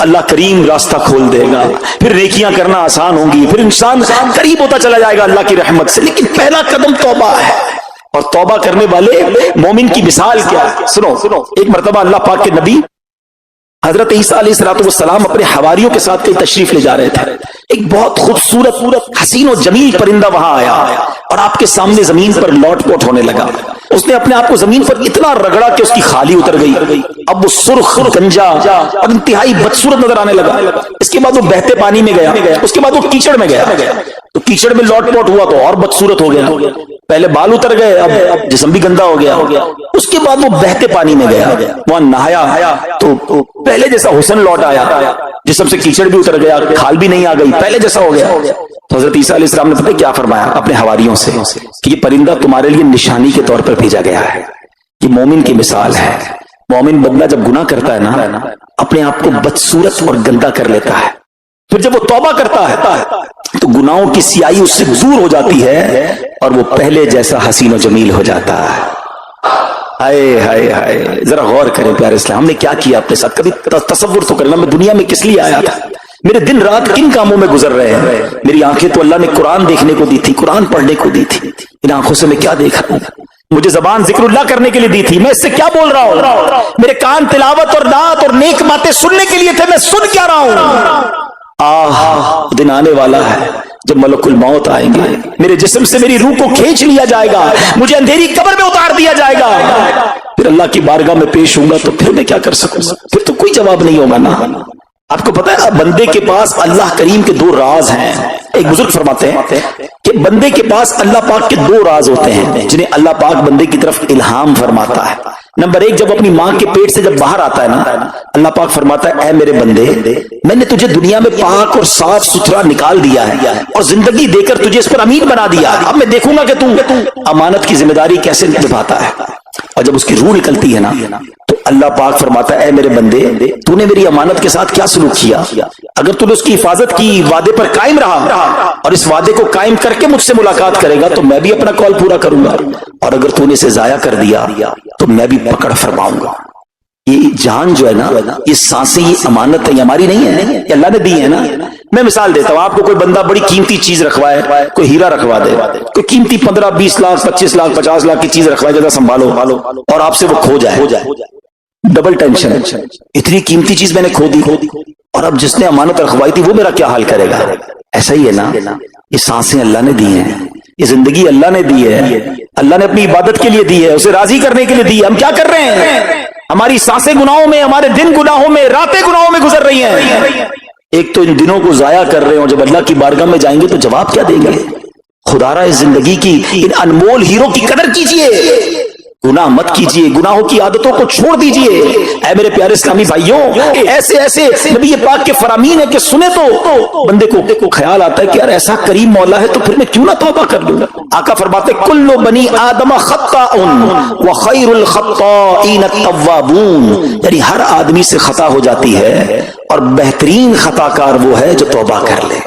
اللہ کریم راستہ کھول دے گا، پھر نیکیاں کرنا آسان ہوں گی، پھر انسان قریب ہوتا چلا جائے گا اللہ کی رحمت سے۔ لیکن پہلا قدم توبہ ہے، اور توبہ کرنے والے مومن کی مثال کیا ہے؟ سنو، ایک مرتبہ اللہ پاک کے نبی حضرت عیسیٰ علیہ السلام اپنے حواریوں کے ساتھ کئی تشریف لے جا رہے تھے۔ ایک بہت خوبصورت حسین و جمیل پرندہ وہاں آیا اور آپ کے سامنے زمین پر لوٹ پوٹ ہونے لگا۔ اس نے اپنے آپ کو زمین پر اتنا رگڑا کہ اس کی خالی اتر گئی۔ اب وہ سرخ گنجا اور انتہائی بدصورت نظر آنے لگا۔ اس کے بعد وہ بہتے پانی میں گیا، اس کے بعد وہ کیچڑ میں گیا، تو کیچڑ میں لوٹ پوٹ ہوا تو اور بدصورت ہو گیا۔ پہلے بال اتر گئے، اب جسم بھی گندا ہو گیا۔ اس کے بعد وہ بہتے پانی میں گیا، وہاں نہایا تو پہلے جیسا حسن لوٹ آیا، جسم سے کیچڑ بھی اتر گیا، کھال بھی نہیں آ گئی، پہلے جیسا ہو گیا۔ تو حضرت عیسیٰ علیہ السلام نے پتہ کیا فرمایا اپنے حواریوں سے کہ یہ پرندہ تمہارے لیے نشانی کے طور پر بھیجا گیا ہے، یہ مومن کی مثال ہے۔ مومن بندہ جب گناہ کرتا ہے نا، اپنے آپ کو بدصورت اور گندا کر لیتا ہے، پھر جب وہ توبہ کرتا ہے تو گناہوں کی سیاہی اس سے دور ہو جاتی ہے اور وہ پہلے جیسا حسین و جمیل ہو جاتا ہے۔ ہائے ہائے ہائے، ذرا غور کریں پیارے اسلام، ہم نے کیا کیا اپنے ساتھ؟ کبھی تصور تو کرنا، میں دنیا میں کس لیے آیا تھا؟ میرے دن رات کن کاموں میں گزر رہے ہیں؟ میری آنکھیں تو اللہ نے قرآن دیکھنے کو دی تھی، قرآن پڑھنے کو دی تھی، ان آنکھوں سے میں کیا دیکھا ہوں؟ مجھے زبان ذکر اللہ کرنے کے لیے دی تھی، میں اس سے کیا بول رہا ہوں؟ میرے کان تلاوت اور نعت اور نیک باتیں سننے کے لیے تھے، میں سن کیا رہا ہوں؟ دن آنے والا ہے جب ملک الموت آئیں گے، میرے جسم سے میری روح کو کھینچ لیا جائے گا، مجھے اندھیری قبر میں اتار دیا جائے گا، پھر اللہ کی بارگاہ میں پیش ہوں گا، تو پھر میں کیا کر سکوں گا؟ پھر تو کوئی جواب نہیں ہوگا نا۔ آپ کو پتا ہے بندے کے پاس اللہ کریم کے دو راز ہیں۔ ایک بزرگ فرماتے ہیں کہ بندے کے پاس اللہ پاک کے دو راز ہوتے ہیں جنہیں اللہ پاک بندے کی طرف الہام فرماتا ہے۔ نمبر ایک، جب اپنی ماں کے پیٹ سے جب باہر آتا ہے نا، اللہ پاک فرماتا ہے اے میرے بندے، میں نے تجھے دنیا میں پاک اور صاف ستھرا نکال دیا ہے اور زندگی دے کر تجھے اس پر امین بنا دیا ہے، اب میں دیکھوں گا کہ تو امانت کی ذمہ داری کیسے نبھاتا ہے۔ اور جب اس کی روح نکلتی ہے نا تو اللہ پاک فرماتا ہے اے میرے بندے، تو نے میری امانت کے ساتھ کیا سلوک کیا؟ اگر تو نے اس کی حفاظت کی، وعدے پر قائم رہا اور اس وعدے کو قائم کر کے مجھ سے ملاقات کرے گا تو میں بھی اپنا کال پورا کروں گا، اور اگر تو نے اسے ضائع کر دیا تو میں بھی پکڑ فرماؤں گا۔ یہ جان جو ہے نا، یہ سانسیں، یہ امانت ہے، یہ ہماری نہیں ہے، یہ اللہ نے دی ہے نا۔ میں مثال دیتا ہوں آپ کو، کوئی بندہ بڑی قیمتی چیز رکھوائے، کوئی ہیرا رکھوا دے، کوئی قیمتی 15 20 لاکھ 25 لاکھ 50 لاکھ کی چیز رکھوائے، جیسا سنبھالو، اور آپ سے وہ کھو جائے، ڈبل ٹینشن، اتنی قیمتی چیز میں نے کھو دی، اور اب جس نے امانت رکھوائی تھی وہ میرا کیا حال کرے گا؟ ایسا ہی ہے نا، یہ سانسیں اللہ نے دی ہیں، یہ زندگی اللہ نے دی ہے، اللہ نے اپنی عبادت کے لیے دی ہے، اسے راضی کرنے کے لیے دی ہے۔ ہم کیا کر رہے ہیں؟ ہماری سانسیں گناہوں میں، ہمارے دن گناہوں میں، راتیں گناہوں میں گزر رہی ہیں۔ ایک تو ان دنوں کو ضائع کر رہے ہوں، جب اللہ کی بارگاہ میں جائیں گے تو جواب کیا دیں گے؟ خدا را اس زندگی کی ان انمول ہیروں کی قدر کیجئے، گناہ مت کیجئے، گناہوں کی عادتوں کو چھوڑ دیجئے۔ اے میرے پیارے اسلامی بھائیوں، ایسے ایسے نبی پاک کے فرامین ہے کہ سنے تو بندے کو خیال آتا ہے کہ یار ایسا کریم مولا ہے تو پھر میں کیوں نہ توبہ کر لوں۔ آقا فرماتے کل بنی آدم خطاء وخیر الخطائین التوابون، یعنی ہر آدمی سے خطا ہو جاتی ہے اور بہترین خطا کار وہ ہے جو توبہ کر لے۔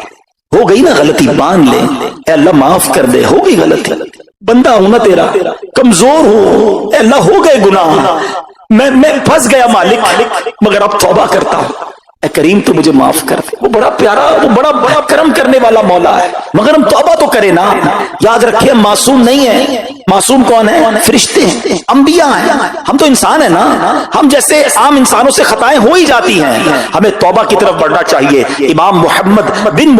ہو گئی نا غلطی، مان لے، اے اللہ معاف کر دے، ہو گئی غلطی، بندہ ہوں نا تیرا، کمزور ہوں، اے اللہ ہو گئے گناہ، میں پھنس گیا مالک، مگر اب توبہ کرتا ہوں، اے کریم تو مجھے معاف کر دے۔ وہ بڑا پیارا، وہ بڑا کرم کرنے والا مولا ہے، مگر ہم توبہ تو کریں نا۔ یاد رکھیں معصوم نہیں ہے، معصوم کون ہے؟ فرشتے ہیں، انبیاء ہیں، ہم تو انسان ہیں نا، ہم جیسے عام انسانوں سے خطائیں ہو ہی جاتی ہیں، ہمیں توبہ کی طرف بڑھنا چاہیے۔ امام محمد بن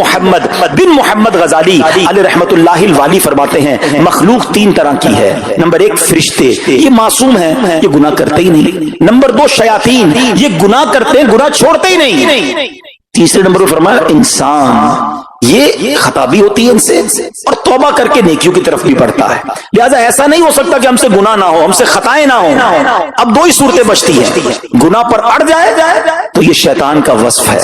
محمد غزالی علیہ رحمت اللہ الوالی فرماتے ہیں مخلوق 3 طرح کی ہے۔ نمبر 1 فرشتے، یہ معصوم ہیں، یہ گناہ کرتے ہی نہیں۔ نمبر 2 شیاطین، یہ گناہ کرتے ہیں، گناہ چھوڑتے ہی نہیں۔ تیسرے نمبر پر فرمایا انسان، یہ خطا بھی ہوتی ہے ان سے اور توبہ کر کے نیکیوں کی طرف بھی بڑھتا ہے۔ لہذا ایسا نہیں ہو سکتا کہ ہم سے گناہ نہ ہو، ہم سے خطائیں نہ ہوں۔ اب 2 ہی صورتیں بچتی ہیں، گناہ پر اڑ جائے تو یہ شیطان کا وصف ہے،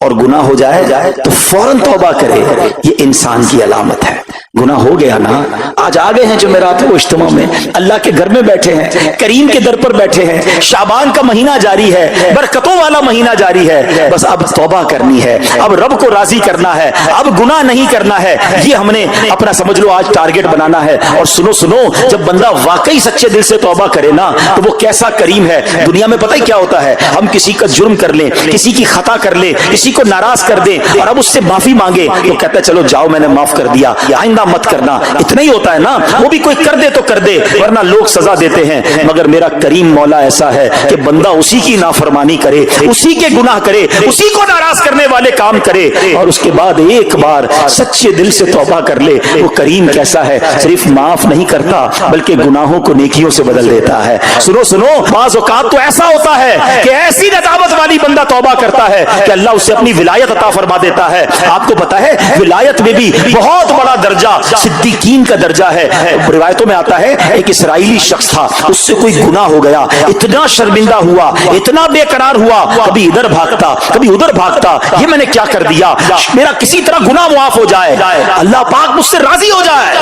اور گناہ ہو جائے تو فوراً توبہ کرے، یہ انسان کی علامت ہے۔ गुनाह हो गया ना। आज आ गए हैं जुमेरात वो इज्तिमा में, अल्लाह के घर में बैठे हैं, करीम के दर पर बैठे हैं, शाबान का महीना जारी है, बरकतों वाला महीना जारी है। बस अब तौबा करनी है, अब रब को राजी करना है, अब गुनाह नहीं करना है। ये हमने अपना समझ लो आज टारगेट बनाना है। और सुनो सुनो, जब बंदा वाकई सच्चे दिल से तौबा करे ना तो वो कैसा करीम है। दुनिया में पता ही क्या होता है, हम किसी का जुर्म कर लें, किसी की खता कर लें, किसी को नाराज कर दें और अब उससे माफी मांगे तो कहता है चलो जाओ मैंने माफ कर दिया, आइंदा मत करना। इतना ही होता है ना, वो भी कोई कर दे तो कर दे, वरना लोग सजा देते हैं। मगर मेरा करीम मौला ऐसा है कि बंदा उसी की नाफरमानी करे, उसी के गुनाह करे, उसी को नाराज करने वाले काम करे और उसके बाद एक बार सच्चे दिल से तौबा कर ले। वो करीम कैसा है, सिर्फ माफ नहीं करता बल्कि गुनाहों को नेकियों से बदल देता है। सुनो सुनो, बाज़ औक़ात तो ऐसा होता है कि ऐसी नदामत वाली बंदा तौबा करता है कि अल्लाह उसे अपनी विलायत अता फरमा देता है। आपको पता है विलायत में भी बहुत बड़ा दर्जा सिद्दीकीन का दर्जा है। रिवायतों में आता है एक इसराइली शख्स था, उससे कोई गुनाह हो गया, इतना शर्मिंदा हुआ, इतना बेकरार हुआ, कभी इधर भागता कभी उधर भागता, ये मैंने क्या कर दिया, मेरा किसी तरह गुनाह मुआफ हो जाए, अल्लाह पाक मुझसे राजी हो जाए।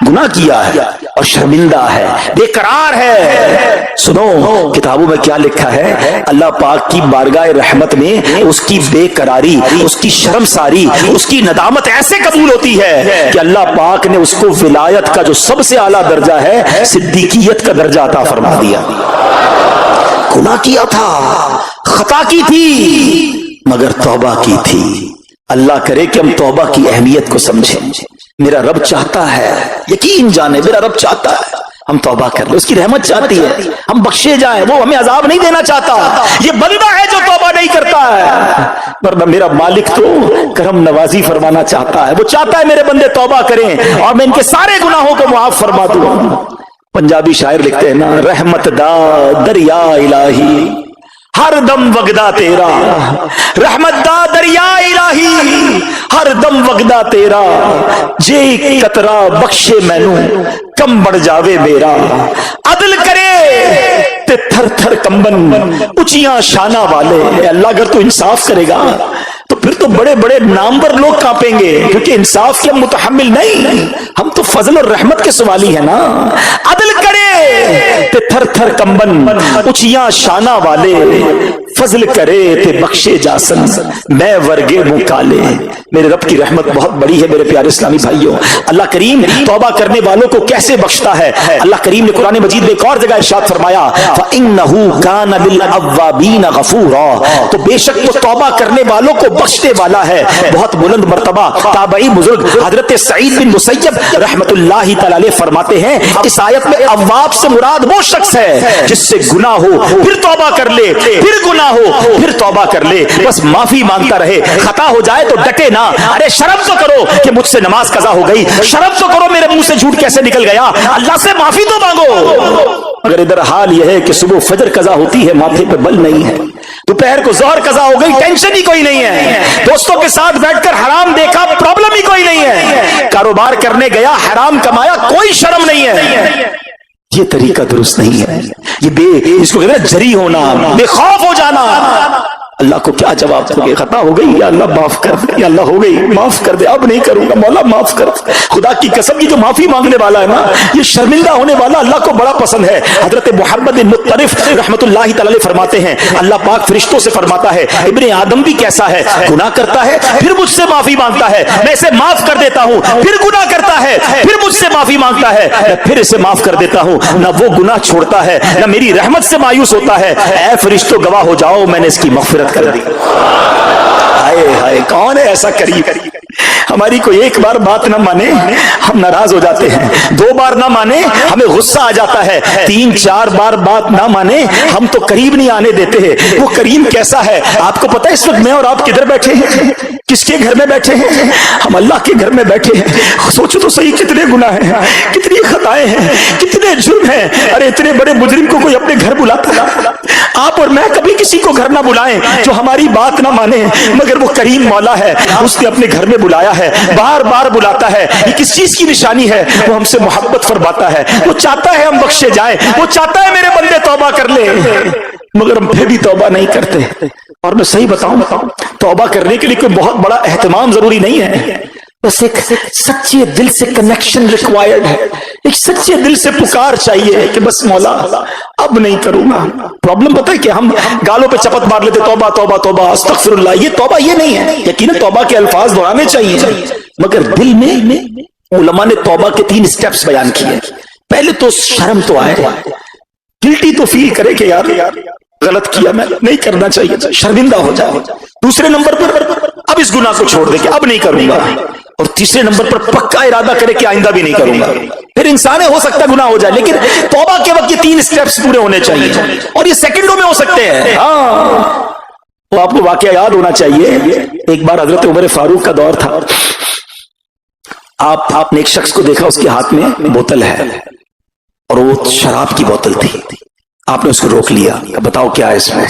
गुनाह किया है और शर्मिंदा है, बेकरार है। सुनो किताबों में क्या लिखा है, अल्लाह पाक की बारगाह रहमत में उसकी बेकरारी, उसकी शर्मसारी, उसकी नदामत ऐसे कबूल होती है कि अल्लाह पाक ने उसको विलायत का जो सबसे आला दर्जा है, सिद्दीकियत का दर्जा अता फरमा दिया। गुनाह किया था, खता की थी, मगर तौबा की थी। अल्लाह करे कि हम तौबा की अहमियत को समझें। मेरा रब चाहता है, यकीन जाने मेरा रब चाहता है हम तौबा कर ले, उसकी रहमत चाहती है हम बख्शे जाएं, वो हमें अजाब नहीं देना चाहता। ये बंदा है जो तौबा नहीं करता है, वरना मेरा मालिक तो करम नवाजी फरमाना चाहता है। वो चाहता है मेरे बंदे तौबा करें और मैं इनके सारे गुनाहों को मुआफ फरमा दूं। पंजाबी शायर लिखते हैं ना, रहमत दा दरिया इलाही हर दम वगदा तेरा, रहमत दा दरिया इलाही हर दम वगदा तेरा, जे कतरा बख्शे मैनू कम बढ़ जावे मेरा, अदल करे ते थर थर कंबन ऊंचियां शाना वाले। अल्लाह अगर तू इंसाफ करेगा तो फिर तो बड़े बड़े नामवर लोग कांपेंगे, क्योंकि इंसाफ के हम मुतहम्मिल नहीं, हम तो फजल और रहमत के सवाली है ना। अदल करे ते थर थर कंबन ऊंचियां शाना वाले, फजल करे ते बख्शे जासन मैं वर्गे मुकाले। मेरे रब की रहमत बहुत बड़ी है मेरे प्यारे इस्लामी भाइयों। अल्लाह करीम तौबा करने वालों को कैसे बख्शता है। अल्लाह करीम ने कुरान मजीद में एक और जगह इरशाद फरमाया, फइन्नहु कान लिल अव्वाबीन गफूरा, तो बेशक वो तौबा करने वालों को बख्शने वाला है। बहुत बुलंद मर्तबा ताबई बुजुर्ग हजरत सईद बिन मुसय्यब रहमतुल्लाहि तआला अलैह फरमाते हैं, इस आयत में अव्वाब से मुराद वो शख्स है जिससे गुनाह हो फिर तौबा कर ले, फिर गुनाह हो फिर तौबा कर ले, बस माफी मांगता रहे। खता हो जाए तो डटे ना, अरे शर्म तो करो कि मुझसे नमाज कज़ा हो गई, शर्म तो करो मेरे मुंह से झूठ कैसे निकल गया, अल्लाह से माफी तो मांगो। मगर इधर हाल यह है कि सुबह फजर कज़ा होती है, माथे पे बल नहीं है, दोपहर को ज़ोहर कज़ा हो गई, टेंशन ही कोई नहीं है, दोस्तों के साथ बैठकर हराम देखा, प्रॉब्लम ही कोई नहीं है, कारोबार करने गया हराम कमाया, कोई शर्म नहीं है। ये तरीका दुरुस्त नहीं है। ये इसको कहते हैं जरी होना, बेखौफ हो जाना। अल्लाह को क्या जवाब दोगे, खता हो गई या अल्लाह माफ कर दे, या अल्लाह हो गई माफ कर दे, अब नहीं करूंगा, मौला माफ कर। खुदा की कसम, ये जो माफी मांगने वाला है ना, ये शर्मिंदा होने वाला अल्लाह को बड़ा पसंद है। हजरत मुहम्मद बिन मुत्तरिफ रहमतुल्लाहि तआला अलैह फरमाते हैं, अल्लाह पाक फरिश्तों से फरमाता है, इब्ने आदम भी कैसा है, गुनाह करता है फिर मुझसे माफी मांगता है, मैं इसे माफ कर देता हूं, फिर गुनाह करता है फिर मुझसे माफी मांगता है, मैं फिर इसे माफ कर देता हूं, ना वो गुनाह छोड़ता है ना मेरी रहमत से मायूस होता है। ऐ फरिश्तों गवाह हो जाओ, मैंने इसकी मगफिरत कर दी। हाय हाय, कौन है ऐसा करीब, हमारी कोई एक बार बात ना माने हम नाराज हो जाते हैं, दो बार ना माने हमें गुस्सा आ जाता है, तीन चार बार बात ना माने हम तो करीब नहीं आने देते हैं। वो करीम कैसा है आपको पता है? इस वक्त मैं और आप किधर बैठे हैं, किसके घर में बैठे हैं? हम अल्लाह के घर में बैठे हैं। सोचो तो सही, कितने गुनाह हैं, कितनी खताएं हैं, कितने जुर्म हैं। अरे इतने बड़े मुजरिम को कोई अपने घर बुलाता? आप और मैं कभी किसी को घर ना बुलाएं जो हमारी बात ना माने, मगर वो करीम मौला है, उसने अपने घर में बुलाया है, बार बार बुलाता है। ये किस चीज की निशानी है? वो हमसे मोहब्बत फरमाता है, वो चाहता है हम बख्शे जाएं, वो चाहता है मेरे बंदे तौबा कर ले, मगर हम फिर भी तौबा नहीं करते। और मैं सही बताऊं, तौबा करने के लिए कोई बहुत बड़ा एहतमाम जरूरी नहीं है। बस एक सच्चे दिल से कनेक्शन रिक्वायर्ड है, एक सच्चे दिल से पुकार चाहिए कि बस मौला अब नहीं करूंगा। प्रॉब्लम पता है कि हम गालों पे चपत मार लेते, तौबा तौबा तौबा अस्तगफिरुल्लाह। ये तौबा ये नहीं है, यकीनन तौबा के अल्फाज दोहराने चाहिए, मगर दिल में उलमा ने तौबा के 3 स्टेप्स बयान किए। पहले तो शर्म तो आए, गिल्टी तो फील करे कि यार गलत किया, मैं नहीं करना चाहिए, शर्मिंदा हो जाए। दूसरे नंबर पर अब इस गुनाह को छोड़ दे कि अब नहीं करूंगा, और तीसरे नंबर पर पक्का इरादा करे कि आइंदा भी नहीं करूंगा। फिर इंसान हो सकता गुनाह हो जाए, लेकिन तौबा के वक्त ये 3 स्टेप्स पूरे होने चाहिए, और ये सेकंडों में हो सकते हैं। हाँ, तो आपको वाकया याद होना चाहिए, एक बार हजरत उमर फारूक का दौर था, आपने एक शख्स को देखा, उसके हाथ में बोतल है और वो शराब की बोतल थी। आपने उसको रोक लिया, बताओ क्या है इसमें?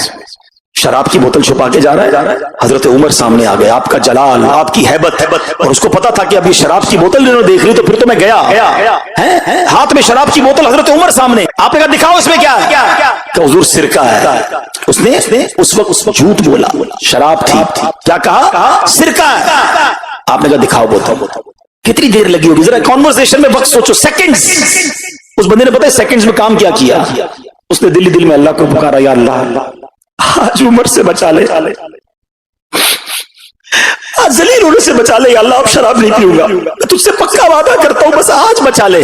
शराब की बोतल छुपा के जा रहा है। हजरत उमर सामने आ गए, आपका जलाल, आपकी हैबत, और उसको पता था कि अब ये शराब की बोतल इन्होंने देख ली तो फिर तो मैं गया है। हाथ में शराब की बोतल, हजरत उमर सामने। आपने कहा दिखाओ इसमें क्या है? हुजूर सिरका है। उसने उस वक्त झूठ बोला, शराब थी। क्या कहा? सिरका है। आपने कहा दिखाओ बोतल। कितनी देर लगी होगी, जरा कॉन्वर्सेशन में वक्त सोचो, सेकंड्स। उस बंदे ने पता है सेकंड्स में काम क्या किया? उसने दिल में अल्लाह को पुकारा, या अल्लाह आज उमर से बचा ले, आज जलील होने से बचा ले, या अल्लाह अब शराब नहीं पीऊंगा, मैं तुझसे पक्का वादा करता हूं, बस आज बचा ले।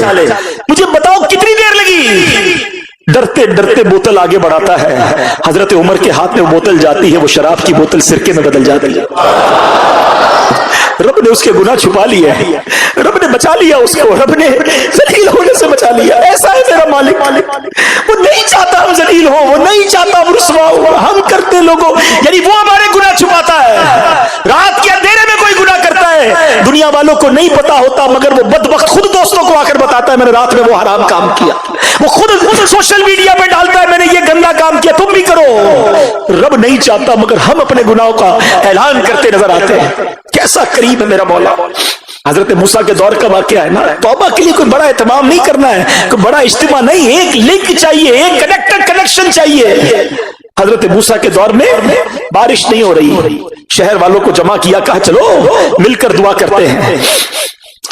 मुझे बताओ कितनी देर लगी? डरते डरते बोतल आगे बढ़ाता है, हजरत उमर के हाथ में वो बोतल जाती है, वो शराब की बोतल सिरके में बदल जाती है। रब ने उसके गुनाह छुपा लिए, रब ने बचा लिया उसको, रब ने जलील होने से बचा लिया। ऐसा है मेरा मालिक, वो नहीं चाहता हम जलील हो, वो नहीं चाहता हम रुसवा हो, हम करते लोगों, यानी वो हमारे गुनाह छुपाता है। रात के अंधेरे में कोई गुनाह करता है, दुनिया वालों को नहीं पता होता, मगर वो बदबख्त खुद दोस्तों को आकर बताता है मैंने रात में वो हराम काम किया। वो खुद सोशल मीडिया पे डालता है मैंने ये गंदा काम किया, तुम भी करो। रब नहीं चाहता, मगर हम अपने गुनाहों का ऐलान करते नजर आते हैं। कैसा करीब है मेरा मौला। हजरत मूसा के दौर का वाकया है ना। तौबा के लिए कोई बड़ा एहतमाम नहीं करना है, कोई बड़ा इज्तिमा नहीं, एक लिंक चाहिए, एक कनेक्शन चाहिए। हजरत मूसा के दौर में बारिश नहीं हो रही, शहर वालों को जमा किया, कहा चलो मिलकर दुआ करते हैं।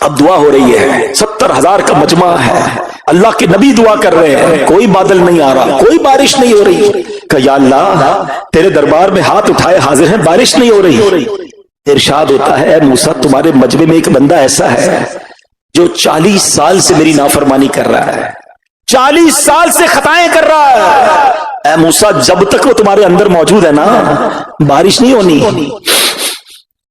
अब दुआ हो रही है, 70,000 का मजमा है, अल्लाह के नबी दुआ कर रहे हैं, कोई बादल नहीं आ रहा, कोई बारिश नहीं हो रही। कहा या अल्लाह तेरे दरबार में हाथ उठाए हाजिर है, बारिश नहीं हो रही। इरशाद होता है मूसा तुम्हारे मजमे में एक बंदा ऐसा है जो 40 साल से मेरी नाफरमानी कर रहा है, 40 साल से खताएं कर रहा है। ऐ मूसा जब तक वो तुम्हारे अंदर मौजूद है ना, बारिश नहीं होनी।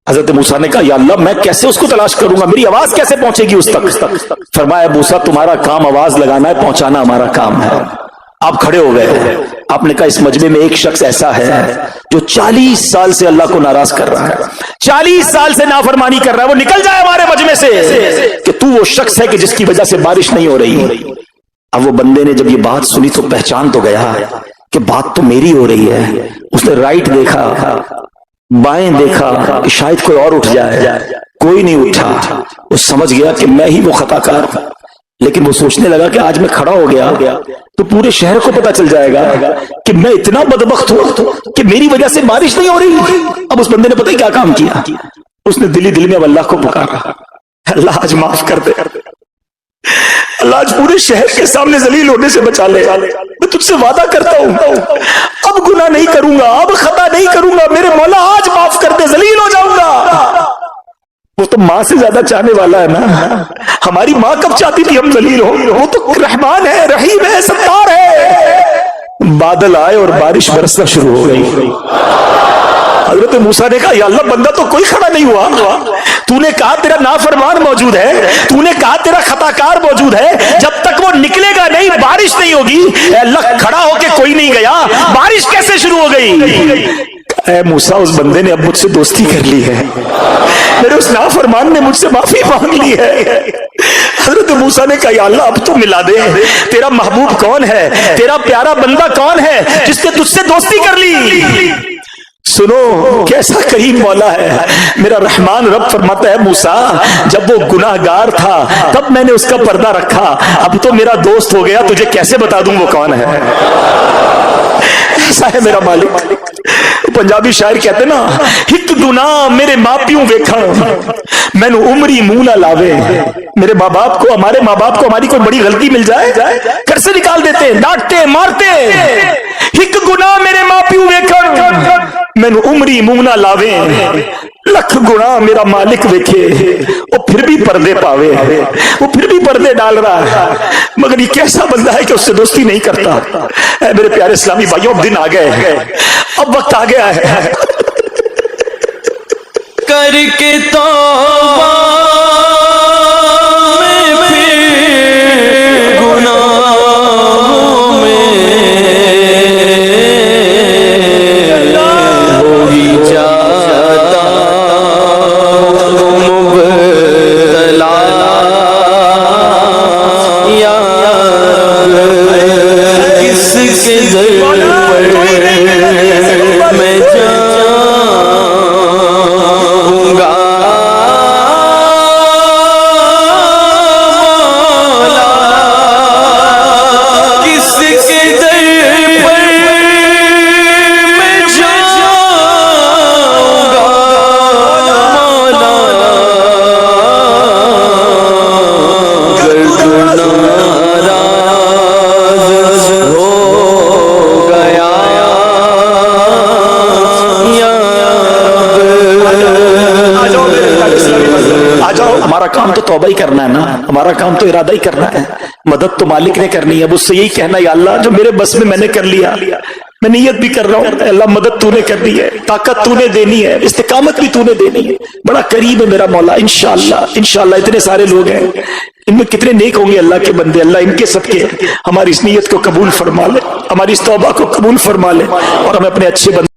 हजरत मूसा ने कहा या अल्लाह मैं कैसे उसको तलाश करूंगा, मेरी आवाज कैसे पहुंचेगी उस तक? फरमाया मूसा तुम्हारा काम आवाज लगाना है, पहुंचाना हमारा काम है। आप खड़े हो गए, आपने कहा इस मजमे में एक शख्स ऐसा है जो 40 साल से अल्लाह को नाराज कर रहा है, 40 साल से नाफरमानी कर रहा है, वो निकल जाए हमारे मजमे से, कि तू वो शख्स है कि जिसकी वजह से बारिश नहीं हो रही। अब वो बंदे ने जब ये बात सुनी तो पहचान तो गया कि बात तो मेरी हो रही है। उसने राइट देखा, बाएं देखा कि शायद कोई और उठ जाए, कोई नहीं उठा। वो समझ गया कि मैं ही वो खताकार हूं, लेकिन वो सोचने लगा कि आज मैं खड़ा हो गया तो पूरे शहर को पता चल जाएगा कि मैं इतना बदबख्त हूं कि मेरी वजह से बारिश नहीं हो रही। अब उस बंदे ने पता ही क्या काम किया, उसने दिल में अब अल्लाह को पुकारा, अल्लाह आज माफ कर दे, अल्लाह आज पूरे शहर के सामने जलील होने से बचा ले। मैं तुझसे वादा करता हूं अब गुनाह नहीं करूंगा, अब खता नहीं करूंगा, मेरे मौला आज माफ कर दे, जलील हो जाऊंगा। वो तो माँ से ज्यादा चाहने वाला है ना। हमारी माँ कब चाहती थी हम जलील हो? वो तो रहमान है, रहीम है, सत्तार है। बादल आए और बारिश बरसना शुरू हो गई। हजरत मूसा ने कहा या अल्लाह बंदा तो कोई खड़ा नहीं हुआ, तूने कहा तेरा नाफरमान मौजूद है, तूने कहा तेरा खताकार मौजूद है, जब तक वो निकलेगा नहीं बारिश नहीं होगी। अल्लाह खड़ा होके कोई नहीं गया, बारिश कैसे शुरू हो गई? ऐ मूसा उस बंदे ने अब मुझसे दोस्ती कर ली है, मेरे उस नाफरमान ने मुझसे माफी मांग ली है। हजरत मूसा ने कहा या अल्लाह अब तो मिला दे, तेरा महबूब कौन है, तेरा प्यारा बंदा कौन है जिसने तुझसे दोस्ती कर ली? सुनो कैसा करीम मौला है मेरा रहमान। रब फरमाता है मूसा जब वो गुनाहगार था तब मैंने उसका पर्दा रखा, अब तो मेरा दोस्त हो गया, तुझे कैसे बता दूं वो कौन है? कैसा है मेरा मालिक। पंजाबी शायर कहते ना, एक गुनाह मेरे माँ प्यों वेखण मैनू उमरी मुंह ना लावे। मेरे माँ बाप को, हमारे माँ बाप को हमारी कोई बड़ी गलती मिल जाए, घर से निकाल देते, डांटते, मारते। एक गुनाह मेरे माँ प्यों वेखण मैनू उमरी मुंह ना लावे। लख गुना मेरा मालिक देखे, वो फिर भी पर्दे पावे, वो फिर भी पर्दे डाल रहा है। मगर ये कैसा बंदा है कि उससे दोस्ती नहीं करता। मेरे प्यारे इस्लामी भाइयों, अब दिन आ गए, अब वक्त आ गया है करके तौबा में फिर गुनाहों में हो ही जाता हूँ मुब्तला या किसके दर पर मैं काम तो तौबा ही करना है ना, हमारा काम तो इरादा ही करना है। मदद तो मालिक ने करनी है, अब उससे यही कहना, या अल्लाह जो मेरे बस में मैंने कर लिया, मैं नियत भी कर रहा हूँ, अल्लाह मदद तूने करनी है, ताकत तूने देनी है, इस्तिकामत भी तूने देनी है। बड़ा करीब है मेरा मौला, इंशाअल्लाह इंशाअल्लाह। इतने सारे लोग हैं, इनमें कितने नेक होंगे अल्लाह के बंदे। अल्लाह इनके सदके हमारी इस नियत को कबूल फरमा ले, हमारी इस तौबा को कबूल फरमा ले और हमें अपने अच्छे बंदे